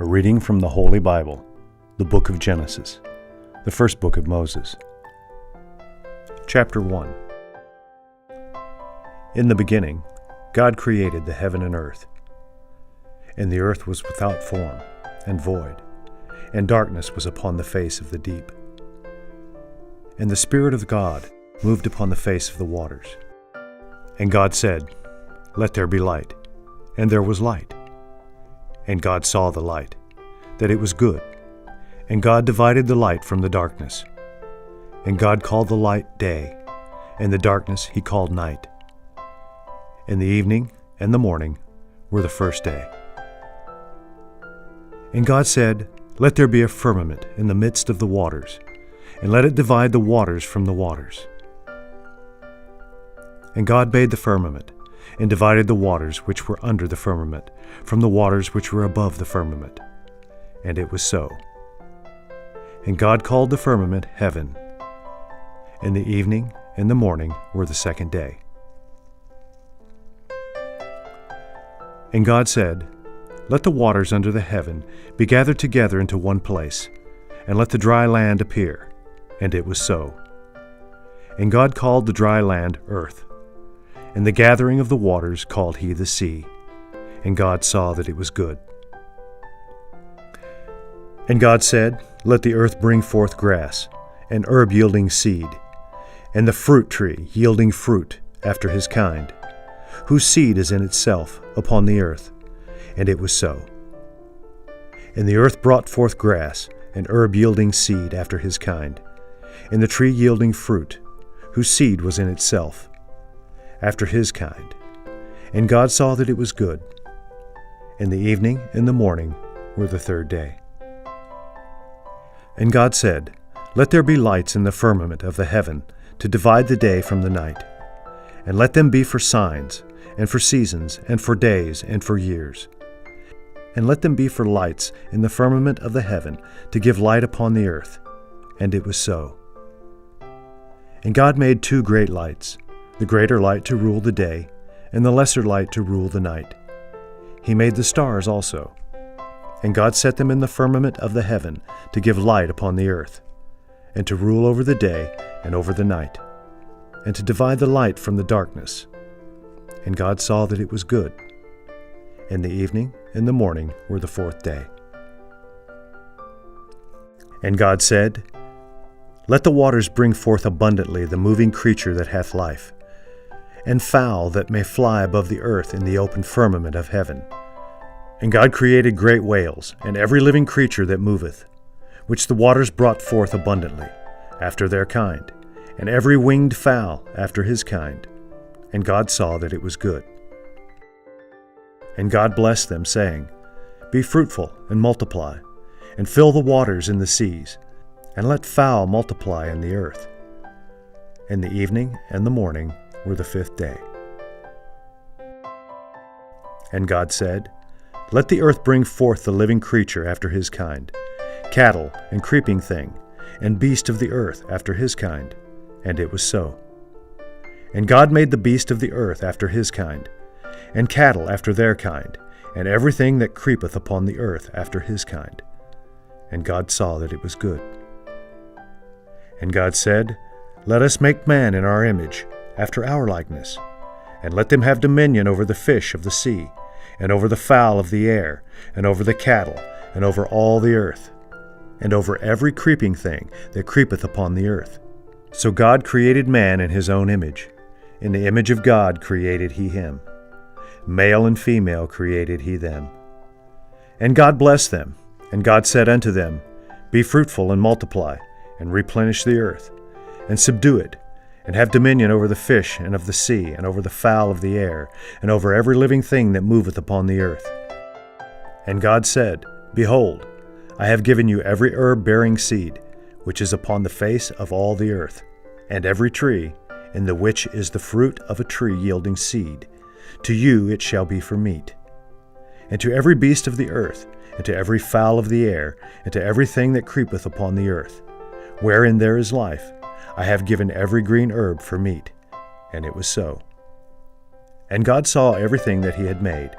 A reading from the Holy Bible, the book of Genesis, the first book of Moses. Chapter 1. In the beginning, God created the heaven and earth. And the earth was without form and void, and darkness was upon the face of the deep. And the Spirit of God moved upon the face of the waters. And God said, "Let there be light." And there was light. And God saw the light, that it was good. And God divided the light from the darkness. And God called the light day, and the darkness he called night. And the evening and the morning were the first day. And God said, "Let there be a firmament in the midst of the waters, and let it divide the waters from the waters." And God made the firmament, and divided the waters which were under the firmament from the waters which were above the firmament. And it was so. And God called the firmament heaven. And the evening and the morning were the second day. And God said, "Let the waters under the heaven be gathered together into one place, and let the dry land appear." And it was so. And God called the dry land earth, and the gathering of the waters called he the sea. And God saw that it was good. And God said, "Let the earth bring forth grass, and herb yielding seed, and the fruit tree yielding fruit after his kind, whose seed is in itself upon the earth." And it was so. And the earth brought forth grass, and herb yielding seed after his kind, and the tree yielding fruit, whose seed was in itself after his kind. And God saw that it was good. And the evening and the morning were the third day. And God said, "Let there be lights in the firmament of the heaven to divide the day from the night, and let them be for signs, and for seasons, and for days, and for years. And let them be for lights in the firmament of the heaven to give light upon the earth." And it was so. And God made two great lights, the greater light to rule the day, and the lesser light to rule the night. He made the stars also. And God set them in the firmament of the heaven to give light upon the earth, and to rule over the day and over the night, and to divide the light from the darkness. And God saw that it was good. And the evening and the morning were the fourth day. And God said, "Let the waters bring forth abundantly the moving creature that hath life, and fowl that may fly above the earth in the open firmament of heaven." And God created great whales, and every living creature that moveth, which the waters brought forth abundantly, after their kind, and every winged fowl after his kind. And God saw that it was good. And God blessed them, saying, "Be fruitful and multiply, and fill the waters in the seas, and let fowl multiply in the earth." And the evening and the morning were the fifth day. And God said, "Let the earth bring forth the living creature after his kind, cattle and creeping thing, and beast of the earth after his kind." And it was so. And God made the beast of the earth after his kind, and cattle after their kind, and everything that creepeth upon the earth after his kind. And God saw that it was good. And God said, "Let us make man in our image, after our likeness, and let them have dominion over the fish of the sea, and over the fowl of the air, and over the cattle, and over all the earth, and over every creeping thing that creepeth upon the earth." So God created man in his own image. In the image of God created he him. Male and female created he them. And God blessed them, and God said unto them, "Be fruitful and multiply, and replenish the earth, and subdue it, and have dominion over the fish and of the sea, and over the fowl of the air, and over every living thing that moveth upon the earth." And God said, "Behold, I have given you every herb bearing seed, which is upon the face of all the earth, and every tree, in the which is the fruit of a tree yielding seed. To you it shall be for meat. And to every beast of the earth, and to every fowl of the air, and to everything that creepeth upon the earth, wherein there is life, I have given every green herb for meat." And it was so. And God saw everything that he had made,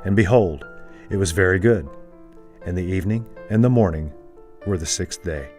and behold, it was very good. and the evening and the morning were the sixth day.